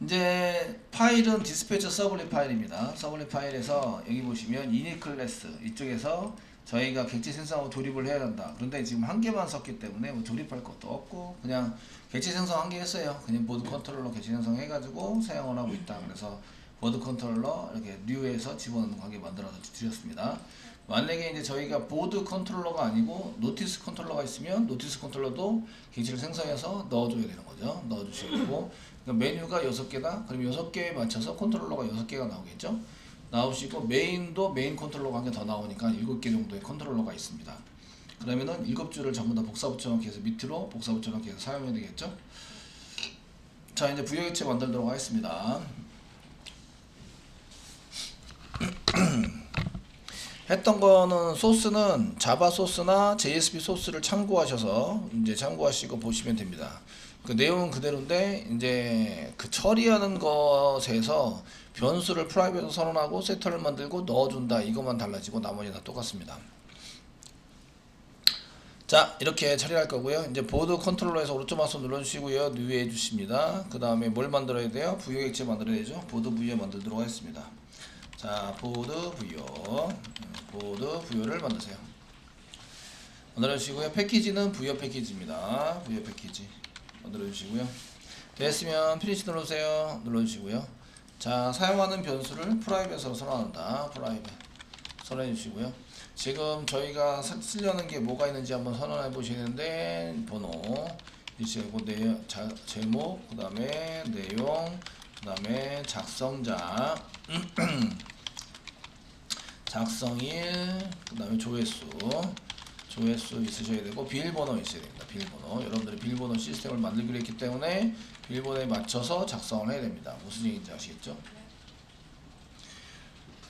이제 파일은 디스패처 서블릿 파일입니다. 서블릿 파일에서 여기 보시면 이닛 클래스 이쪽에서 저희가 객체 생성하고 조립을 해야 한다. 그런데 지금 한 개만 썼기 때문에 뭐 조립할 것도 없고 그냥 객체 생성 한 개 했어요. 그냥 보드 컨트롤러 객체 생성 해가지고 사용을 하고 있다. 그래서 보드 컨트롤러 이렇게 뉴에서 집어넣는 관계 만들어서 드렸습니다. 만약에 이제 저희가 보드 컨트롤러가 아니고 노티스 컨트롤러가 있으면 노티스 컨트롤러도 객체를 생성해서 넣어줘야 되는 거죠. 넣어주셔야 되고 그러니까 메뉴가 6개다. 그럼 6개에 맞춰서 컨트롤러가 6개가 나오겠죠. 나오시고 메인도 메인 컨트롤러가 한 개 더 나오니까 7개 정도의 컨트롤러가 있습니다. 그러면은 7줄을 전부 다 복사 붙여넣기 해서 밑으로 복사 붙여넣기 해서 사용해야 되겠죠. 자, 이제 부여객체 만들도록 하겠습니다. 했던 거는 소스는 자바 소스나 JSP 소스를 참고하셔서 이제 참고하시고 보시면 됩니다. 그 내용은 그대로인데 이제 그 처리하는 것에서 변수를 프라이빗으로 선언하고 세터를 만들고 넣어준다 이것만 달라지고 나머지 다 똑같습니다. 자, 이렇게 처리할 거고요. 이제 보드 컨트롤러에서 오른쪽 마우스 눌러주시고요. 뉴 해주십니다. 그 다음에 뭘 만들어야 돼요? 부여객체 만들어야죠. 보드 부여 만들도록 하겠습니다. 자, 보드 부여를 만드세요. 만들어주시고요. 패키지는 부여 패키지입니다. 부여 패키지 만들어주시고요. 됐으면 피니시 눌러주세요. 눌러주시고요. 자, 사용하는 변수를 프라이빗으로 선언한다. 프라이빗 선언해주시고요. 지금 저희가 쓰려는 게 뭐가 있는지 한번 선언해 보시는데 번호, 그리고 제목, 그 다음에 내용, 그 다음에 작성자 작성일, 그 다음에 조회수 있으셔야 되고 비밀번호 있어야 됩니다. 비밀번호. 여러분들이 비밀번호 시스템을 만들기로 했기 때문에 비밀번호에 맞춰서 작성을 해야 됩니다. 무슨 얘기인지 아시겠죠?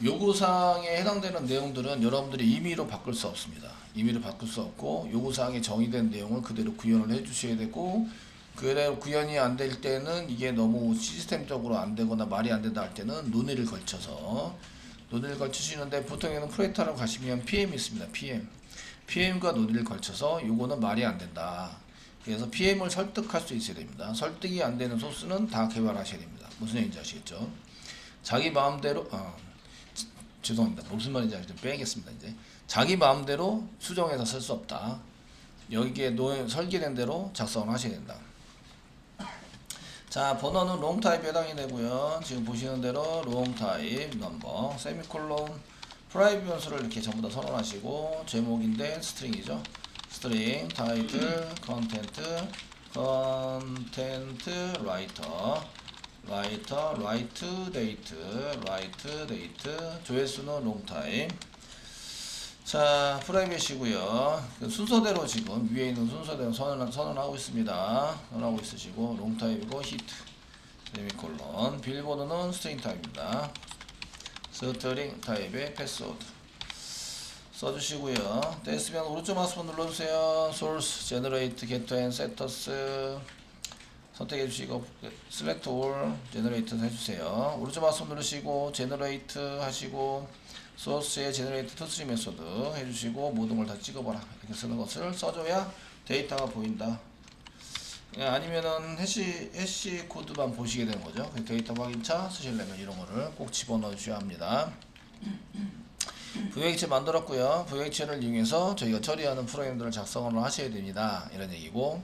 요구사항에 해당되는 내용들은 여러분들이 임의로 바꿀 수 없습니다. 임의로 바꿀 수 없고 요구사항에 정의된 내용을 그대로 구현을 해주셔야 되고 그대로 구현이 안 될 때는 이게 너무 시스템적으로 안 되거나 말이 안 된다 할 때는 논의를 걸치시는데 보통에는 프로젝터라고 가시면 PM이 있습니다. PM과 논의를 걸쳐서 요거는 말이 안 된다. 그래서 PM을 설득할 수 있어야 됩니다. 설득이 안 되는 소스는 다 개발하셔야 됩니다. 무슨 얘기인지 아시겠죠? 자기 마음대로 죄송합니다. 무슨 말인지 알죠? 빼겠습니다. 이제 자기 마음대로 수정해서 쓸 수 없다. 여기에 설계된 대로 작성을 하셔야 된다. 자, 번호는 롱 타입에 해당이 되고요. 지금 보시는 대로 롱 타입 넘버 세미콜론 프라이빗 변수를 이렇게 전부 다 선언하시고 제목인데 스트링이죠. 스트링 타이틀 컨텐트 라이트 데이트 조회수는 롱타임. 자, 프라이빗이고요. 순서대로 지금 위에 있는 순서대로 선언하고 있습니다. 선언하고 있으시고 롱타임이고 히트 세미콜론 비밀번호는 스트링 타입입니다. 스트링 타입의 패스워드 써주시고요. 됐으면 오른쪽 마우스 눌러주세요. 소스, 제너레이트, 게트 앤 세터스 선택해 주시고 select all, generate 해주세요. 오른쪽 마우스 누르시고 generate 하시고 소스에 generate to string 메소드 해주시고 모든 걸 다 찍어봐라 이렇게 쓰는 것을 써줘야 데이터가 보인다. 아니면은 해시 코드만 보시게 되는 거죠. 데이터 확인차 쓰시려면 이런 거를 꼭 집어넣어 주셔야 합니다. 부여객체 만들었고요. 부여객체를 이용해서 저희가 처리하는 프로그램들을 작성을 하셔야 됩니다. 이런 얘기고.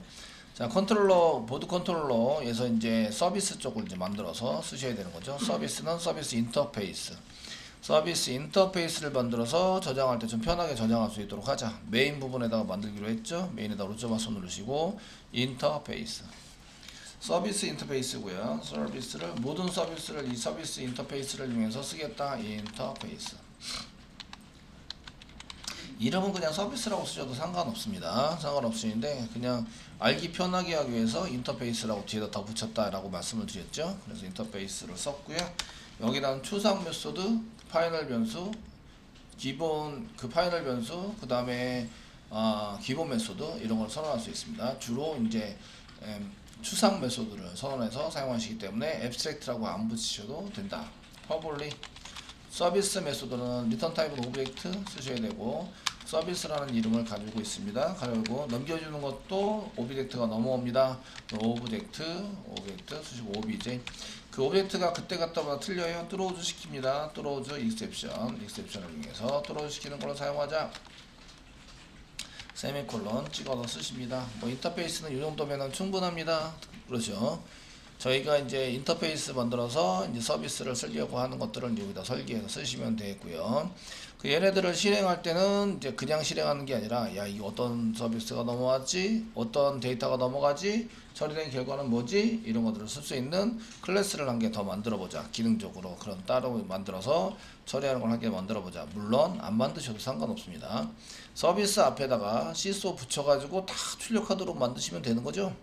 자, 보드 컨트롤러에서 이제 서비스 쪽을 이제 만들어서 쓰셔야 되는 거죠. 서비스는 서비스 인터페이스를 만들어서 저장할 때 좀 편하게 저장할 수 있도록 하자. 메인 부분에다가 만들기로 했죠. 메인에다 오른쪽 마우스 누르시고 인터페이스. 서비스 인터페이스고요. 모든 서비스를 이 서비스 인터페이스를 이용해서 쓰겠다. 인터페이스. 이름은 그냥 서비스라고 쓰셔도 상관없습니다. 상관없으신데 그냥 알기 편하게 하기 위해서 인터페이스라고 뒤에다 더 붙였다라고 말씀을 드렸죠. 그래서 인터페이스를 썼고요. 여기다는 추상 메소드, 파이널 변수, 기본 파이널 변수, 그 다음에 기본 메소드 이런 걸 선언할 수 있습니다. 주로 이제 추상 메소드를 선언해서 사용하시기 때문에 앱스트랙트라고 안 붙이셔도 된다. 퍼블릭 서비스 메소드는 리턴 타입은 오브젝트 쓰셔야 되고 서비스라는 이름을 가지고 있습니다. 그리고 넘겨주는 것도 오브젝트가 넘어옵니다. 오브젝트 수식 오비제. 그 오브젝트가 그때 갔다보다 틀려요. 뚜로우즈 시킵니다. 뚜로우즈 익셉션을 이용해서 뚜로우즈 시키는 걸로 사용하자. 세미콜론 찍어서 쓰십니다. 뭐 인터페이스는 이 정도면 충분합니다. 그렇죠. 저희가 이제 인터페이스 만들어서 이제 서비스를 쓰려고 하는 것들을 여기다 설계해서 쓰시면 되겠고요. 그 얘네들을 실행할 때는 이제 그냥 실행하는 게 아니라, 야, 이 어떤 서비스가 넘어왔지, 어떤 데이터가 넘어가지, 처리된 결과는 뭐지, 이런 것들을 쓸 수 있는 클래스를 한 개 더 만들어 보자. 기능적으로 그런 따로 만들어서 처리하는 걸 한 개 만들어 보자. 물론 안 만드셔도 상관없습니다. 서비스 앞에다가 시소 붙여가지고 다 출력하도록 만드시면 되는 거죠.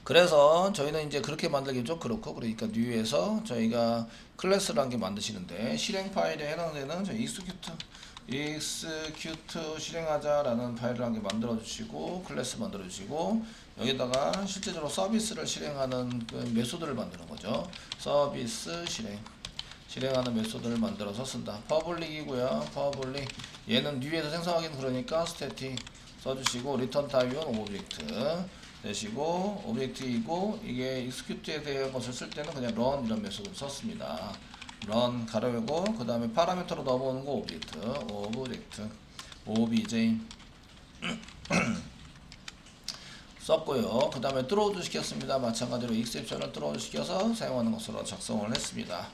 그래서 저희는 이제 그렇게 만들기 좀 그렇고, 그러니까 뉴에서 저희가 클래스를 한 개 만드시는데, 실행 파일에 해당되는 저희 execute 실행하자라는 파일을 한 개 만들어 주시고, 클래스 만들어 주시고, 여기다가 실제적으로 서비스를 실행하는 그 메소드를 만드는 거죠. 서비스 실행하는 메소드를 만들어서 쓴다. 퍼블릭이고요. 퍼블릭. 얘는 뉴에서 생성하기는 그러니까 스태틱 써주시고, 리턴 타입은 오브젝트 되시고, 오브젝트이고, 이게 execute에 대한 것을 쓸 때는 그냥 run 이런 메소드를 썼습니다. run 가로열고, 그 다음에 파라미터로 넘어오는 거 오브젝트 obj 썼고요. 그 다음에 throw 시켰습니다. 마찬가지로 exception을 throw 시켜서 사용하는 것으로 작성을 했습니다.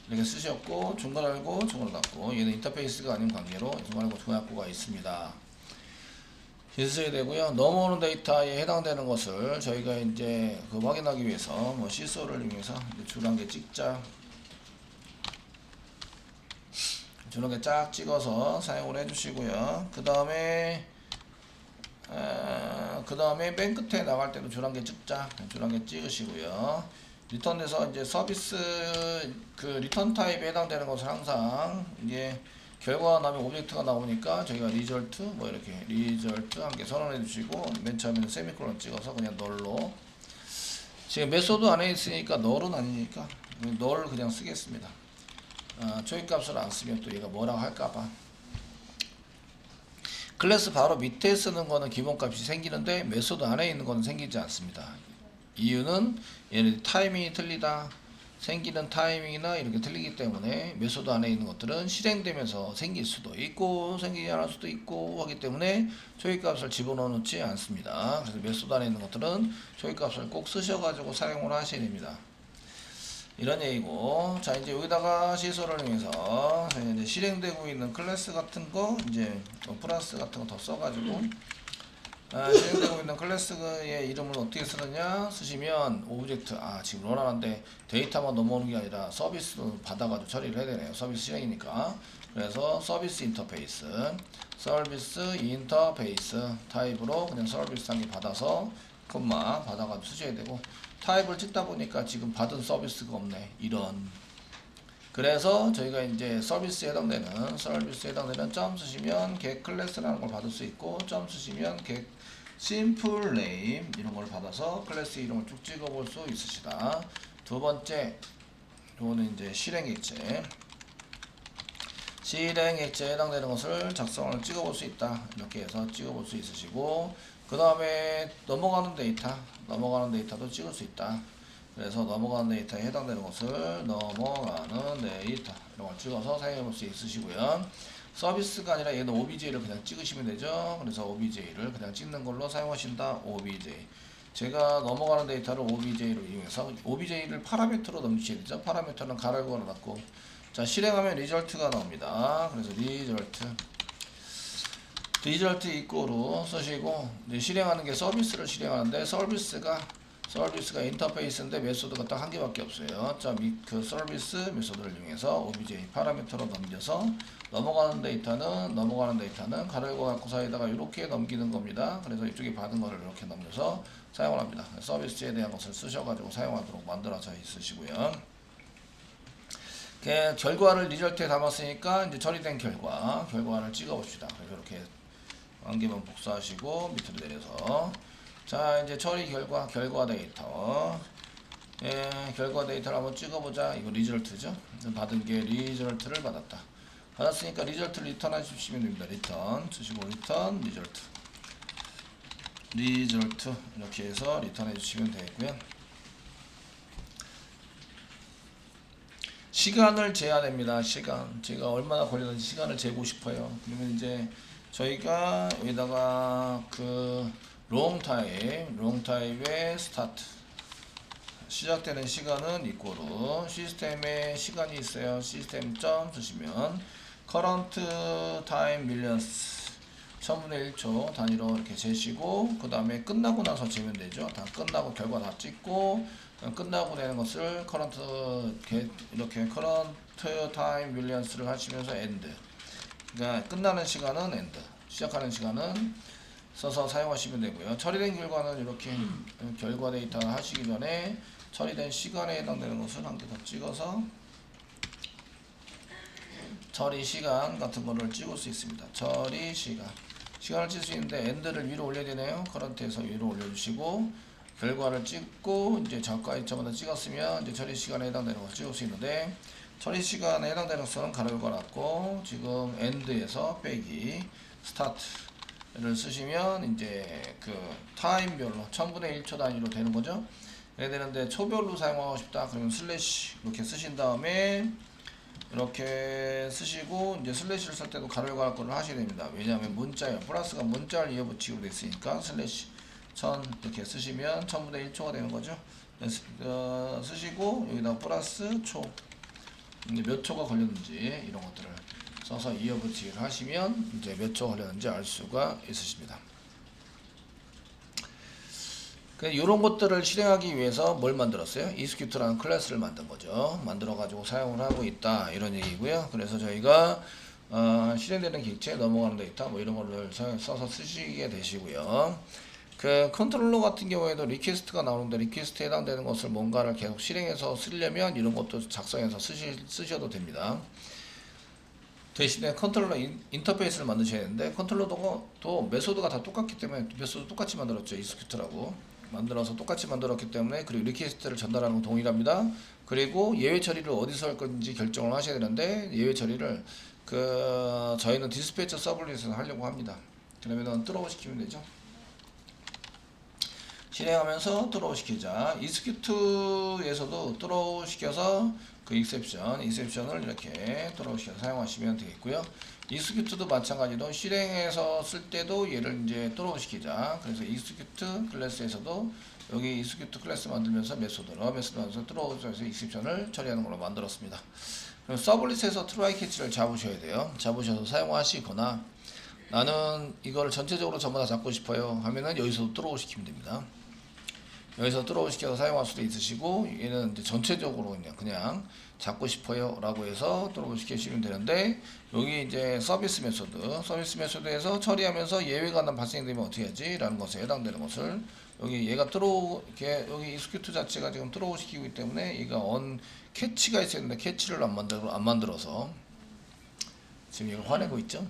이렇게 쓰셨고, 중괄 알고 중괄 닫고, 얘는 인터페이스가 아닌 관계로 중괄 알고 중괄 닫고가 있습니다. 있어야 되고요. 넘어오는 데이터에 해당되는 것을 저희가 이제 그 확인하기 위해서 뭐 시소를 이용해서 줄 한 개 찍자. 줄 한 개 쫙 찍어서 사용을 해주시고요. 그 다음에 맨 끝에 나갈 때도 줄 한 개 찍자. 줄 한 개 찍으시고요. 리턴에서 이제 서비스 그 리턴 타입에 해당되는 것을 항상 이제 결과가 나오면 오브젝트가 나오니까 저희가 리절트 뭐 이렇게 리절트 한 개 선언해 주시고, 맨 처음에는 세미콜론 찍어서 그냥 널로, 지금 메소드 안에 있으니까 널은 아니니까 널 그냥 쓰겠습니다. 초입값을 안 쓰면 또 얘가 뭐라고 할까봐. 클래스 바로 밑에 쓰는 거는 기본값이 생기는데 메소드 안에 있는 거는 생기지 않습니다. 이유는 얘는 타이밍이 틀리다, 생기는 타이밍이나 이렇게 틀리기 때문에 메소드 안에 있는 것들은 실행되면서 생길 수도 있고 생기지 않을 수도 있고 하기 때문에 초입값을 집어넣지 않습니다. 그래서 메소드 안에 있는 것들은 초입값을 꼭 쓰셔가지고 사용을 하셔야 됩니다. 이런 얘기고, 자 이제 여기다가 시소를 이용해서 저희 이제 실행되고 있는 클래스 같은 거 이제 플러스 같은 거 더 써가지고 실행되고 있는 클래스의 이름을 어떻게 쓰느냐 쓰시면, 오브젝트 지금 런하는데 데이터만 넘어오는 게 아니라 서비스도 받아가지고 처리를 해야 되네요. 서비스 실행이니까. 그래서 서비스 인터페이스 타입으로 그냥 서비스 한 개 받아서 콤마 받아가지고 쓰셔야 되고, 타입을 찍다 보니까 지금 받은 서비스가 없네, 이런. 그래서 저희가 이제 서비스에 해당되는 점 쓰시면 get 클래스라는 걸 받을 수 있고, 점 쓰시면 get simple name 이런 걸 받아서 클래스 이름을 쭉 찍어 볼 수 있으시다. 두 번째, 요거는 이제 실행 액체에 해당되는 것을 작성을 찍어 볼 수 있다. 이렇게 해서 찍어 볼 수 있으시고, 그 다음에 넘어가는 데이터도 찍을 수 있다. 그래서 넘어가는 데이터에 해당되는 것을 넘어가는 데이터 이런 걸 찍어서 사용해 볼 수 있으시고요. 서비스가 아니라 얘는 OBJ를 그냥 찍으시면 되죠. 그래서 OBJ를 그냥 찍는 걸로 사용하신다. OBJ. 제가 넘어가는 데이터를 OBJ를 이용해서 OBJ를 파라미터로 넘기셔야 되죠. 파라미터는 가로열고 닫고. 자, 실행하면 리절트가 나옵니다. 그래서 리절트 이꼬로 쓰시고, 이제 실행하는 게 서비스를 실행하는데 서비스가 인터페이스인데 메소드가 딱 한 개밖에 없어요. 그 서비스 메소드를 이용해서 OBJ 파라미터로 넘겨서 넘어가는 데이터는 가로열고 닫고 사이에다가 이렇게 넘기는 겁니다. 그래서 이쪽에 받은 거를 이렇게 넘겨서 사용을 합니다. 서비스에 대한 것을 쓰셔가지고 사용하도록 만들어져 있으시고요. 결과를 리절트에 담았으니까 이제 처리된 결과를 찍어 봅시다. 그래서 이렇게 한 개만 복사하시고 밑으로 내려서, 자 이제 처리 결과 데이터, 결과 데이터를 한번 찍어보자. 이거 리절트죠. 받은 게 리절트를 받았다. 받았으니까 리절트 리턴 해주시면 됩니다. 리턴 쓰시고 리턴 리절트 이렇게 해서 리턴 해주시면 되고요. 시간을 재야 됩니다. 시간 제가 얼마나 걸렸는지 시간을 재고 싶어요. 그러면 이제 저희가 여기다가 그 롱타임의 스타트 시작되는 시간은 이꼬르 시스템에 시간이 있어요. 시스템 점 쓰시면 current time millions 1000분의 1초 단위로 이렇게 재시고 그 다음에 끝나고 나서 재면 되죠. 다 끝나고 결과 다 찍고 끝나고 되는 것을 current 이렇게 current time millions를 하시면서 end 그러니까 끝나는 시간은 end 시작하는 시간은 써서 사용하시면 되고요. 처리된 결과는 이렇게 결과 데이터 하시기 전에 처리된 시간에 해당되는 것을 한 개 더 찍어서 처리 시간 같은 거를 찍을 수 있습니다. 처리 시간을 찍을 수 있는데 end를 위로 올려야 되네요. current에서 위로 올려주시고 결과를 찍고 이제 저가 이점마다 찍었으면 이제 처리 시간에 해당되는 것을 찍을 수 있는데 처리 시간에 해당되는 것은 가로 열어놨고 지금 end에서 빼기 start를 쓰시면 이제 그 타임별로 1000분의 1초 단위로 되는 거죠. 해야 되는데 초별로 사용하고 싶다 그러면 슬래시 이렇게 쓰신 다음에 이렇게 쓰시고 이제 슬래시를 쓸 때도 가로 열고 를 하셔야 됩니다. 왜냐하면 문자예요. 플러스가 문자를 이어붙이기로 되어 있으니까 슬래시 1000 이렇게 쓰시면 1000분의 1초가 되는 거죠. 쓰시고 여기다 플러스 초 이제 몇 초가 걸렸는지 이런 것들을 써서 이어붙이기를 하시면 이제 몇 초 걸렸는지 알 수가 있으십니다. 이런 것들을 실행하기 위해서 뭘 만들었어요? 이스큐트라는 클래스를 만든 거죠. 만들어 가지고 사용을 하고 있다 이런 얘기고요. 그래서 저희가 실행되는 객체에 넘어가는 데이터 뭐 이런 거를 써서 쓰시게 되시고요. 그 컨트롤러 같은 경우에도 리퀘스트가 나오는데 리퀘스트에 해당되는 것을 뭔가를 계속 실행해서 쓰려면 이런 것도 작성해서 쓰셔도 됩니다. 대신에 컨트롤러 인터페이스를 만드셔야 되는데 컨트롤러도 또 메소드가 다 똑같기 때문에 메소드 똑같이 만들었죠. 이스큐트라고 만들어서 똑같이 만들었기 때문에 그리고 리퀘스트를 전달하는 건 동일합니다. 그리고 예외 처리를 어디서 할 건지 결정을 하셔야 되는데 예외 처리를 저희는 디스패처 서블릿에서 하려고 합니다. 그러면 트로우 시키면 되죠. 실행하면서 트로우 시키자. 이스큐트에서도 트로우 시켜서 그 익셉션을 이렇게 트로우 시켜서 사용하시면 되겠고요. 이스큐트도 마찬가지로 실행해서 쓸 때도 얘를 이제 트로우 시키자. 그래서 이스큐트 클래스에서도 여기 이스큐트 클래스 만들면서 메소드로 만들어서 트로우에서 익셉션을 처리하는 걸로 만들었습니다. 그럼 서블릿에서 트라이 캐치를 잡으셔야 돼요. 잡으셔서 사용하시거나 나는 이거를 전체적으로 전부 다 잡고 싶어요 하면은 여기서도 트로우 시키면 됩니다. 여기서 트로우 시켜서 사용할 수도 있으시고 얘는 이제 전체적으로 그냥 잡고 싶어요 라고 해서 트로우 시키시면 되는데 여기 이제 서비스 메소드에서 처리하면서 예외가 발생되면 어떻게 하지 라는 것에 해당되는 것을 여기 얘가 트로우 여기 이스큐트 자체가 지금 트로우 시키기 때문에 얘가 캐치가 있어야 되는데 캐치를 안 만들어서 지금 이걸 화내고 있죠.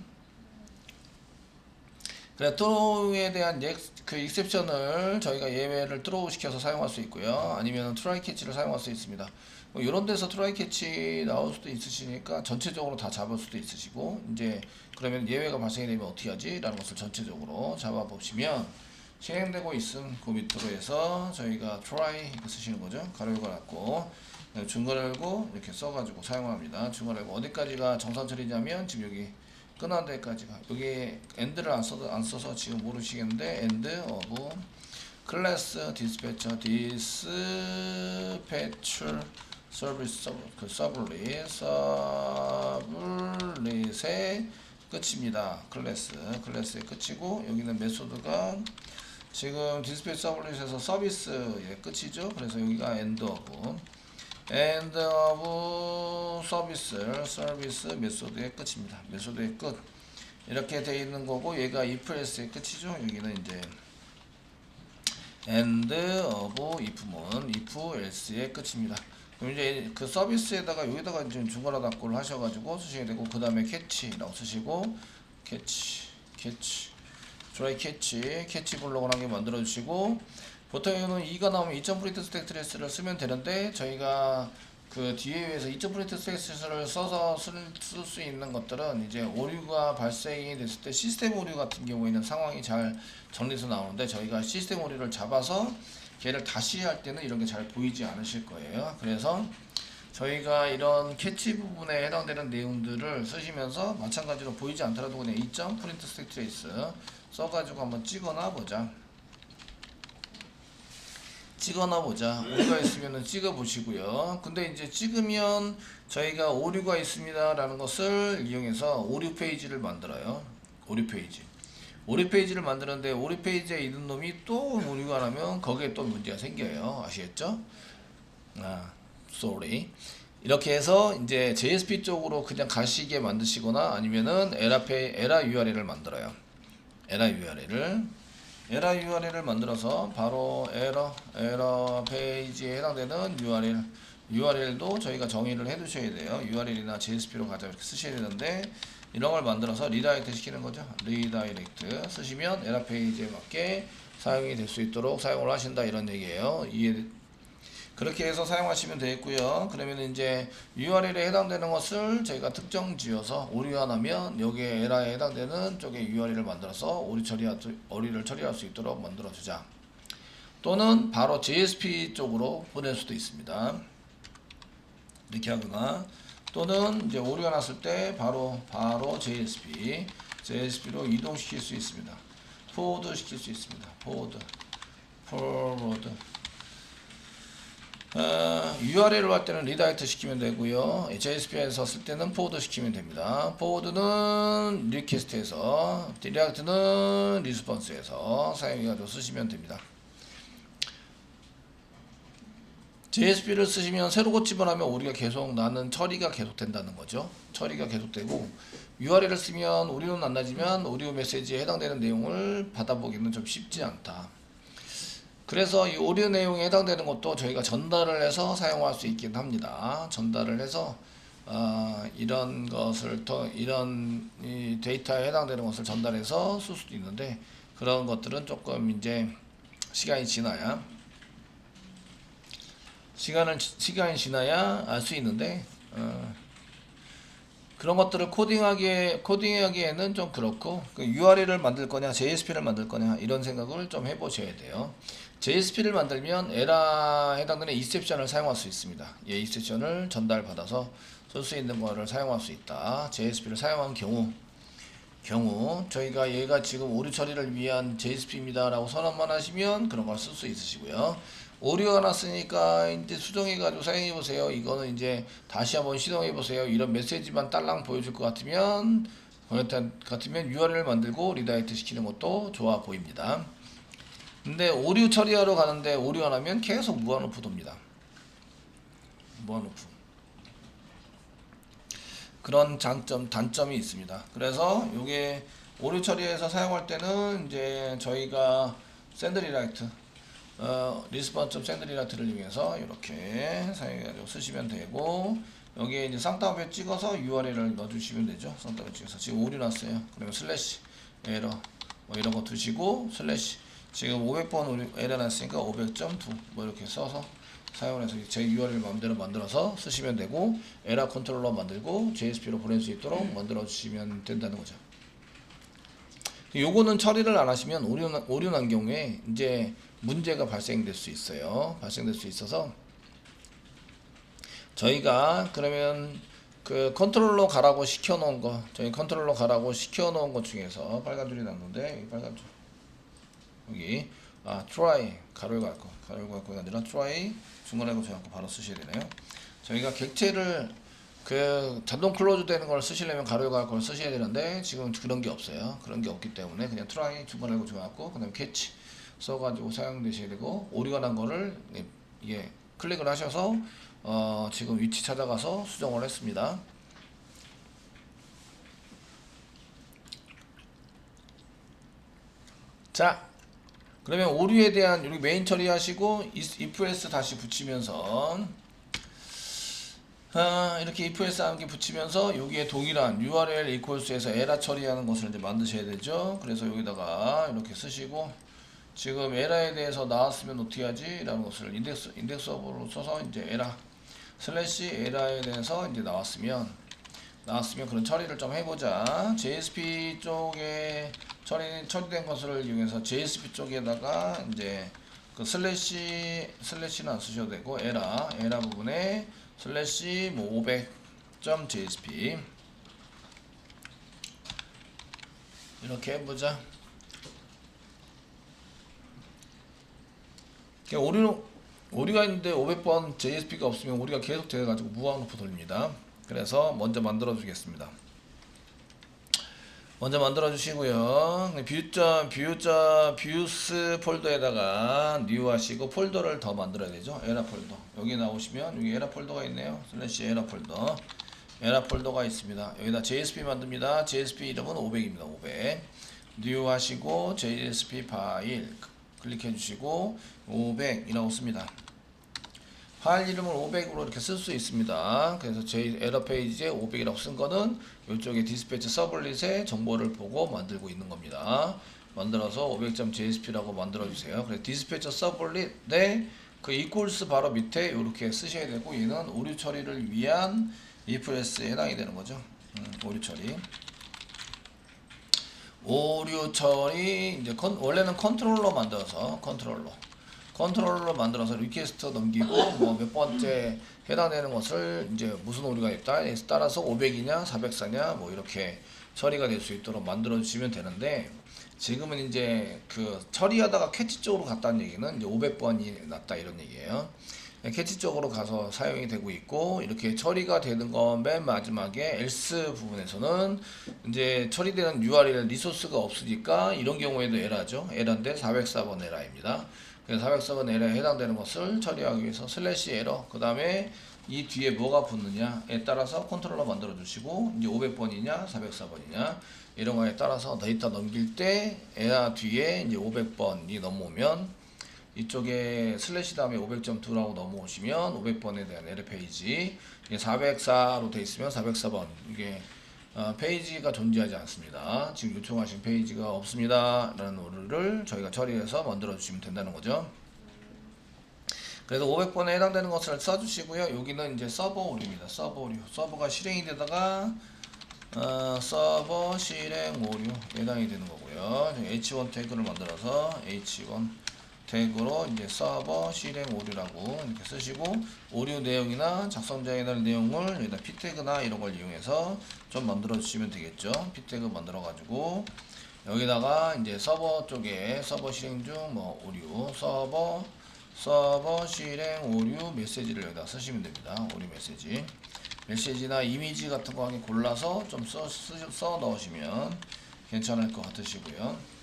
그래 트로우에 대한 그 익셉션을 저희가 예외를 트로우 시켜서 사용할 수 있고요. 아니면 트라이 캐치를 사용할 수 있습니다. 뭐 이런 데서 트라이 캐치 나올 수도 있으시니까 전체적으로 다 잡을 수도 있으시고 이제 그러면 예외가 발생이 되면 어떻게 하지? 라는 것을 전체적으로 잡아 보시면 실행되고 있음 그 밑으로 해서 저희가 try 쓰시는 거죠. 가로 열고 닫고 중괄호 열고 이렇게 써가지고 사용합니다. 중괄호 열고 어디까지가 정상 처리냐면 지금 여기 끝난 데까지가 여기 end를 안 써서 지금 모르시겠는데 end of class dispatcher service 그 서블릿의 끝입니다. 클래스의 끝이고 여기는 메소드가 지금 디스패치 서블릿에서 서비스의 끝이죠. 그래서 여기가 end of 서비스 메소드의 끝입니다. 메소드의 끝 이렇게 되어 있는 거고 얘가 if else의 끝이죠. 여기는 이제 end of if문 if else의 끝입니다. 그럼 이제 그 서비스에다가 여기다가 이제 중괄호 닫고를 하셔가지고 쓰셔야 되고 그 다음에 캐치라고 쓰시고 try 캐치 블록을 한 개 만들어 주시고 보통에는 2가 나오면 2.print 스택 트레스를 쓰면 되는데 저희가 그 뒤에서 이점 프린트 스택스를 써서 쓸 수 있는 것들은 이제 오류가 발생이 됐을 때 시스템 오류 같은 경우에는 상황이 잘 정리해서 나오는데 저희가 시스템 오류를 잡아서 걔를 다시 할 때는 이런 게 잘 보이지 않으실 거예요. 그래서 저희가 이런 캐치 부분에 해당되는 내용들을 쓰시면서 마찬가지로 보이지 않더라도 그냥 이점 프린트 스택 트레이스 써가지고 한번 찍어놔 보자. 오류가 있으면 찍어 보시고요. 근데 이제 찍으면 저희가 오류가 있습니다 라는 것을 이용해서 오류 페이지를 만들어요. 오류 페이지를 만드는데 오류 페이지에 있는 놈이 또 오류가 나면 거기에 또 문제가 생겨요. 아시겠죠? sorry. 이렇게 해서 이제 JSP 쪽으로 그냥 가시게 만드시거나 아니면은 에라 URL을 만들어요. 에라 URL을 만들어서 바로 에러 페이지에 해당되는 URL도 저희가 정의를 해 두셔야 돼요. URL이나 JSP로 가자 이렇게 쓰셔야 되는데 이런 걸 만들어서 리다이렉트 시키는 거죠. 리다이렉트 쓰시면 에러 페이지에 맞게 사용이 될 수 있도록 사용을 하신다 이런 얘기예요. 그렇게 해서 사용하시면 되겠고요. 그러면 이제 URL에 해당되는 것을 저희가 특정 지어서 오류가 나면 여기에 에러에 해당되는 쪽에 URL을 만들어서 오류를 처리할 수 있도록 만들어 주자. 또는 바로 JSP 쪽으로 보낼 수도 있습니다. 이렇게 하거나 또는 이제 오류가 났을 때 바로 JSP로 이동시킬 수 있습니다. 포워드 시킬 수 있습니다. 포워드 URL로 할 때는 리다이렉트 시키면 되고요. JSP에서 쓸 때는 포워드 시키면 됩니다. 포워드는 리퀘스트에서, 리다이렉트는 리스폰스에서 사용해가지고 쓰시면 됩니다. JSP를 쓰시면 새로 고침을 하면 오류가 계속 나는 처리가 계속 된다는 거죠. 처리가 계속되고 URL을 쓰면 오류는 안 나지만 오류 메시지에 해당되는 내용을 받아보기는 좀 쉽지 않다. 그래서 이 오류 내용에 해당되는 것도 저희가 전달을 해서 사용할 수 있긴 합니다. 전달을 해서 이런 것을 이런 이 데이터에 해당되는 것을 전달해서 쓸 수도 있는데 그런 것들은 조금 이제 시간이 지나야 알 수 있는데 그런 것들을 코딩하기에는 좀 그렇고 URL을 만들 거냐 JSP를 만들 거냐 이런 생각을 좀 해보셔야 돼요. JSP를 만들면 에라에 해당되는 이셉션을 사용할 수 있습니다. 이셉션을 전달받아서 쓸 수 있는 거를 사용할 수 있다. JSP를 사용한 경우 저희가 얘가 지금 오류 처리를 위한 JSP입니다 라고 선언만 하시면 그런 걸 쓸 수 있으시고요. 오류가 났으니까 이제 수정해가지고 사용해보세요. 이거는 이제 다시 한번 시동해보세요. 이런 메시지만 딸랑 보여줄 것 같으면 URL을 만들고 리다이렉트 시키는 것도 좋아 보입니다. 근데 오류 처리하러 가는데 오류가 나면 계속 무한루프 돕니다. 무한루프. 그런 단점이 있습니다. 그래서 요게 오류 처리해서 사용할 때는 이제 저희가 샌드리라이트 리스폰스 샌드리라이트를 이용해서 이렇게 사용해가지고 쓰시면 되고 여기에 이제 쌍따옴표 찍어서 URL을 넣어주시면 되죠. 쌍따옴표 찍어서 지금 오류 났어요. 그러면 슬래시 에러 뭐 이런 거 두시고 슬래시 지금 500번 에러 났으니까 500.2 뭐 이렇게 써서 사용을 해서 제 URL 마음대로 만들어서 쓰시면 되고 에러 컨트롤러 만들고 JSP로 보낼 수 있도록 만들어 주시면 된다는 거죠. 요거는 처리를 안 하시면 오류 난 경우에 이제 문제가 발생될 수 있어요. 발생될 수 있어서 저희가 그러면 그 컨트롤러 가라고 시켜놓은 거 저희 컨트롤러 가라고 시켜놓은 것 중에서 빨간 줄이 났는데 이 빨간 줄 여기 try 가로를 갈거가 아니라 try 중간에 고쳐갖고 바로 쓰셔야 되네요. 저희가 객체를 그 자동 클로즈 되는 걸 쓰시려면 가로를 갈 걸 쓰셔야 되는데 지금 그런 게 없어요. 그런 게 없기 때문에 그냥 try 중간에 고쳐갖고 그다음 catch 써가지고 사용되셔야 되고 오류가 난 거를 이게 클릭을 하셔서 지금 위치 찾아가서 수정을 했습니다. 자 그러면 오류에 대한 여기 메인 처리하시고 ifelse 다시 붙이면서 이렇게 ifelse 함께 붙이면서 여기에 동일한 URL equals에서 에러 처리하는 것을 이제 만드셔야 되죠. 그래서 여기다가 이렇게 쓰시고 지금 에러에 대해서 나왔으면 어떻게 하지? 라는 것을 인덱스 서버로 써서 이제 에러 슬래시 에라에 대해서 이제 나왔으면 그런 처리를 좀 해보자. JSP 쪽에 처리된 것을 이용해서 JSP 쪽에다가 이제 그 슬래시는 안 쓰셔도 되고 에라 부분에 슬래시 뭐 500.jsp 이렇게 해보자. 오류가 있는데 500번 JSP가 없으면 오류가 계속 돼가지고 무한 루프 돌립니다. 그래서 먼저 만들어 주겠습니다. 먼저 만들어 주시고요. 뷰스 폴더에다가 뉴 하시고 폴더를 더 만들어야 되죠. 에라 폴더. 여기 나오시면 여기 에라 폴더가 있네요. 슬래시 에라 폴더. 에라 폴더가 있습니다. 여기다 JSP 만듭니다. JSP 이름은 500입니다. 500. 뉴 하시고 JSP 파일 클릭해 주시고 500이라고 씁니다. 파일 이름을 500으로 이렇게 쓸 수 있습니다. 그래서 저희 에러 페이지에 500이라고 쓴 거는 이쪽에 디스패치 서블릿의 정보를 보고 만들고 있는 겁니다. 만들어서 500.jsp라고 만들어 주세요. 그래서 디스패치 서블릿의 그 equals 바로 밑에 이렇게 쓰셔야 되고, 얘는 오류 처리를 위한 ifels에 해당이 되는 거죠. 오류 처리. 오류 처리 이제 원래는 컨트롤러 만들어서 컨트롤러 만들어서 리퀘스트 넘기고 뭐 몇 번째 해당되는 것을 이제 무슨 오류가 있다 따라서 500이냐 404냐 뭐 이렇게 처리가 될 수 있도록 만들어 주시면 되는데, 지금은 이제 그 처리하다가 캐치 쪽으로 갔다는 얘기는 이제 500번이 났다 이런 얘기예요. 캐치 쪽으로 가서 사용이 되고 있고, 이렇게 처리가 되는 건 맨 마지막에 else 부분에서는 이제 처리되는 URL 리소스가 없으니까 이런 경우에도 에러죠. 에러인데 404번 에러입니다. 그래서 404번 에러에 해당되는 것을 처리하기 위해서 슬래시 에러, 그 다음에 이 뒤에 뭐가 붙느냐에 따라서 컨트롤러 만들어 주시고, 이제 500번이냐 404번이냐 이런 거에 따라서 데이터 넘길 때 에러 뒤에 이제 500번이 넘어오면 이쪽에 슬래시 다음에 500.2라고 넘어오시면 500번에 대한 에러 페이지, 404로 되어 있으면 404번, 이게 페이지가 존재하지 않습니다. 지금 요청하신 페이지가 없습니다 라는 오류를 저희가 처리해서 만들어 주시면 된다는 거죠. 그래서 500번에 해당되는 것을 써주시고요. 여기는 이제 서버 오류입니다. 서버 오류. 서버가 실행이 되다가 서버 실행 오류 해당이 되는 거고요. H1 태그를 만들어서 H1 태그로 이제 서버 실행 오류라고 이렇게 쓰시고, 오류 내용이나 작성자에 대한 내용을 여기다 p 태그나 이런 걸 이용해서 좀 만들어 주시면 되겠죠. p 태그 만들어 가지고 여기다가 이제 서버 쪽에 서버 실행 중 뭐 오류 서버 실행 오류 메시지를 여기다 쓰시면 됩니다. 오류 메시지나 이미지 같은 거 골라서 좀 써 넣으시면 괜찮을 것 같으시고요.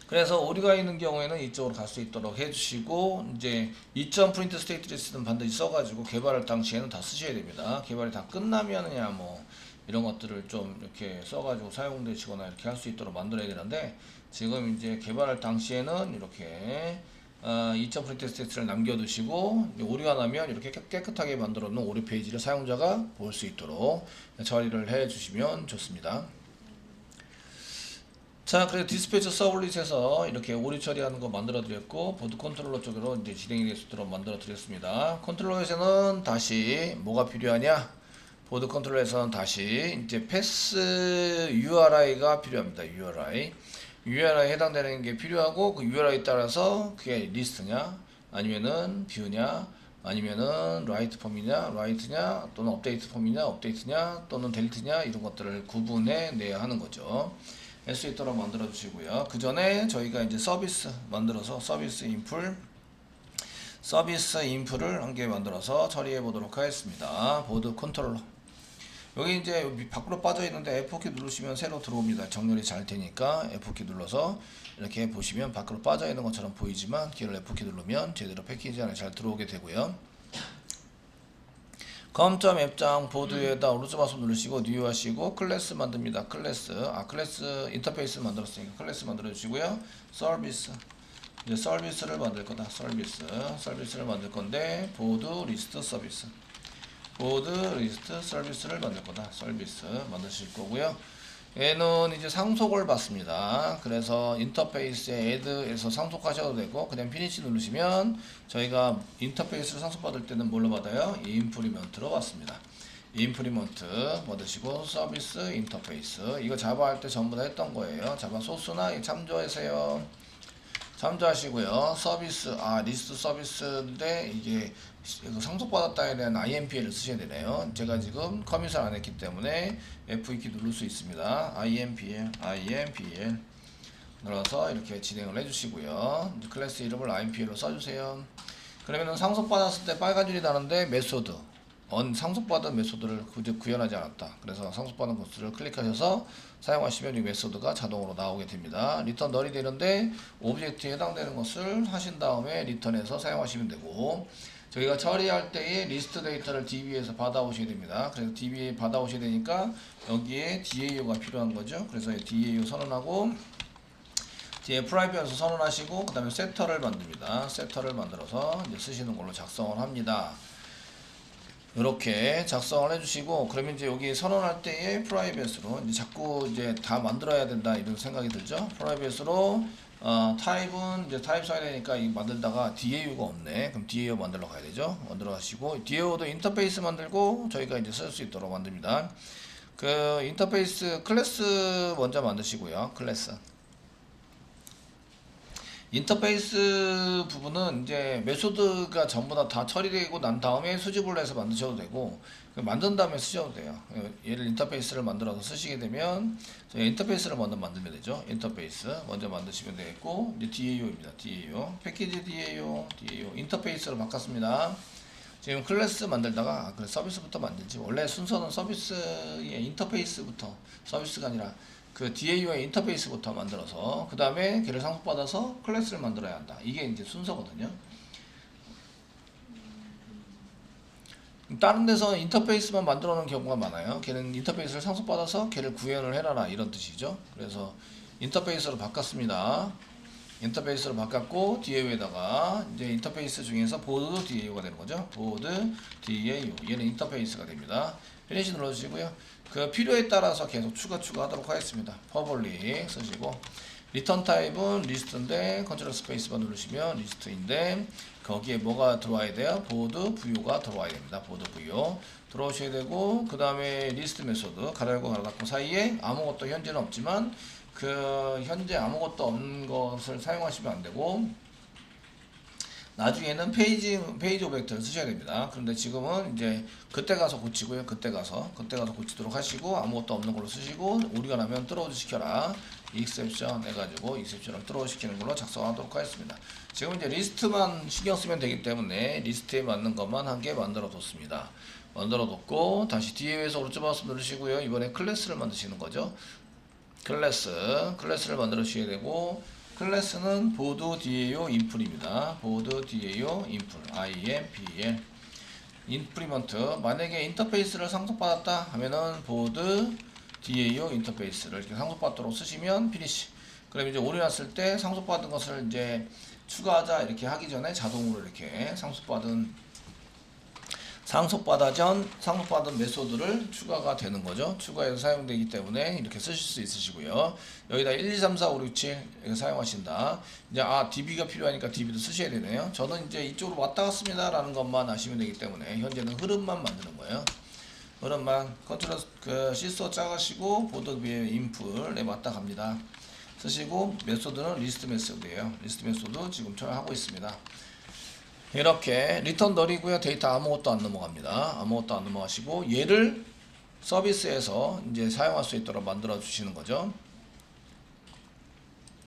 그래서 오류가 있는 경우에는 이쪽으로 갈 수 있도록 해주시고, 이제 2.print 스테이트리스는 반드시 써가지고 개발할 당시에는 다 쓰셔야 됩니다. 개발이 다 끝나면야 뭐 이런 것들을 좀 이렇게 써가지고 사용되시거나 이렇게 할 수 있도록 만들어야 되는데, 지금 이제 개발할 당시에는 이렇게 2.print 스테이트를 남겨두시고, 오류가 나면 이렇게 깨끗하게 만들어 놓은 오류 페이지를 사용자가 볼 수 있도록 처리를 해주시면 좋습니다. 자, 그래서 디스패치 서블릿에서 이렇게 오류 처리하는 거 만들어 드렸고, 보드 컨트롤러 쪽으로 이제 진행이 될 수 있도록 만들어 드렸습니다. 컨트롤러에서는 다시 뭐가 필요하냐? 보드 컨트롤러에서는 다시 이제 패스 URI가 필요합니다. URI 해당되는 게 필요하고, 그 URI에 따라서 그게 리스트냐, 아니면은 뷰냐, 아니면은 라이트 폼이냐, 라이트냐, 또는 업데이트 폼이냐, 업데이트냐, 또는 델리트냐 이런 것들을 구분해 내야 하는 거죠. 할 수 있도록 만들어 주시고요. 그 전에 저희가 이제 서비스 만들어서 서비스 인풀을 한 개 만들어서 처리해 보도록 하겠습니다. 보드 컨트롤러. 여기 이제 밖으로 빠져 있는데 F4키 누르시면 새로 들어옵니다. 정렬이 잘 되니까 F4키 눌러서 이렇게 보시면 밖으로 빠져 있는 것처럼 보이지만, 키를 F4키 누르면 제대로 패키지 안에 잘 들어오게 되고요. 검점 앱장 보드에다 오른쪽 마우스 누르시고 뉴 하시고 클래스 만듭니다. 클래스 인터페이스 만들었으니까 클래스 만들어 주시고요. 서비스, 이제 서비스를 만들 거다. 서비스를 만들 건데 보드 리스트 서비스를 만들 거다. 서비스 만드실 거고요. 얘는 이제 상속을 받습니다. 그래서 인터페이스에 add에서 상속하셔도 되고 그냥 피니시 누르시면 저희가 인터페이스를 상속받을 때는 뭘로 받아요? 인프리먼트로 받습니다. 인프리먼트 받으시고 서비스 인터페이스 이거 자바 할 때 전부 다 했던 거예요. 자바 소스나 참조하세요. 참조하시고요. 서비스 리스트 서비스인데 이게 상속받았다에 대한 IMPL을 쓰셔야 되네요. 제가 지금 커밋을 안 했기 때문에 F2키 누를 수 있습니다. IMPL 눌러서 이렇게 진행을 해주시고요. 클래스 이름을 IMPL로 써주세요. 그러면은 상속받았을 때 빨간 줄이 나는데 메소드 상속받은 메소드를 구현하지 않았다. 그래서 상속받은 것들을 클릭하셔서 사용하시면 이 메소드가 자동으로 나오게 됩니다. 리턴 널이 되는데 오브젝트에 해당되는 것을 하신 다음에 리턴해서 사용하시면 되고 저희가 처리할 때에 리스트 데이터를 DB에서 받아오셔야 됩니다. 그래서 DB에 받아오셔야 되니까 여기에 DAO가 필요한 거죠. 그래서 DAO 선언하고 뒤에 프라이빗에서 선언하시고 그 다음에 세터를 만듭니다. 세터를 만들어서 이제 쓰시는 걸로 작성을 합니다. 이렇게 작성을 해주시고 그러면 이제 여기 선언할 때에 프라이빗으로 이제 자꾸 이제 다 만들어야 된다 이런 생각이 들죠. 프라이빗으로 타입은 이제 타입 써야 되니까 이 만들다가 DAO가 없네. 그럼 DAO 만들러 가야 되죠. 만들어 가시고 DAO도 인터페이스 만들고 저희가 이제 쓸 수 있도록 만듭니다. 그 인터페이스 클래스 먼저 만드시고요. 클래스 인터페이스 부분은 이제 메소드가 전부 다 처리되고 난 다음에 수집을 해서 만드셔도 되고 만든 다음에 쓰셔도 돼요. 얘를 인터페이스를 만들어서 쓰시게 되면 저희 인터페이스를 먼저 만들면 되죠. 인터페이스 먼저 만드시면 되겠고 이제 DAO입니다. DAO 패키지 DAO 인터페이스로 바꿨습니다. 지금 클래스 만들다가 그래 서비스부터 만들지 원래 순서는 서비스의 인터페이스부터 서비스가 아니라 그 DAO의 인터페이스부터 만들어서 그 다음에 걔를 상속받아서 클래스를 만들어야 한다. 이게 이제 순서거든요. 다른 데서 인터페이스만 만들어 놓은 경우가 많아요. 걔는 인터페이스를 상속받아서 걔를 구현을 해놔라 이런 뜻이죠. 그래서 인터페이스로 바꿨습니다. 인터페이스로 바꿨고 DAO에다가 이제 인터페이스 중에서 보드 DAO가 되는 거죠. 보드 DAO 얘는 인터페이스가 됩니다. 피니시 눌러주시고요. 그 필요에 따라서 계속 추가하도록 하겠습니다. 퍼블릭 쓰시고 리턴 타입은 리스트인데 컨트롤 스페이스바 누르시면 리스트인데 거기에 뭐가 들어와야 돼요? 보드 VO가 들어와야 됩니다. 보드 VO 들어오셔야 되고 그 다음에 리스트 메소드 가로열고 가로닫고 사이에 아무것도 현재는 없지만 그 현재 아무것도 없는 것을 사용하시면 안 되고 나중에는 페이지 오브젝트를 쓰셔야 됩니다. 그런데 지금은 이제 그때 가서 고치고요. 그때 가서 고치도록 하시고 아무것도 없는 걸로 쓰시고 오류가 나면 트로우 시켜라. 익셉션 해가지고 익셉션을 트로우 시키는 걸로 작성하도록 하겠습니다. 지금 이제 리스트만 신경 쓰면 되기 때문에 리스트에 맞는 것만 한 개 만들어 뒀습니다. 만들어 뒀고 다시 DAO에서 오른쪽 마우스 누르시고요. 이번에 클래스를 만드시는 거죠. 클래스를 만들어 주셔야 되고 클래스는 보드 DAO 인풀입니다. 보드 DAO 인풀 IMPL 인프리먼트 만약에 인터페이스를 상속받았다 하면은 보드 DAO 인터페이스를 이렇게 상속받도록 쓰시면 피니시. 그럼 이제 오류 났을 때 상속받은 것을 이제 추가하자 이렇게 하기 전에 자동으로 이렇게 상속받은 메소드를 추가가 되는 거죠. 추가해서 사용되기 때문에 이렇게 쓰실 수 있으시고요. 여기다 1, 2, 3, 4, 5, 6, 7 이렇게 사용하신다. 이제 DB가 필요하니까 DB도 쓰셔야 되네요. 저는 이제 이쪽으로 왔다 갔습니다 라는 것만 아시면 되기 때문에 현재는 흐름만 만드는 거예요. 흐름만 컨트롤 시소 작으시고 보드 위에 인풀에 맞다 갑니다. 쓰시고 메소드는 리스트 메소드예요. 리스트 메소드 지금 하고 있습니다. 이렇게 리턴 널이고요. 데이터 아무것도 안 넘어갑니다. 아무것도 안 넘어가시고 얘를 서비스에서 이제 사용할 수 있도록 만들어 주시는 거죠.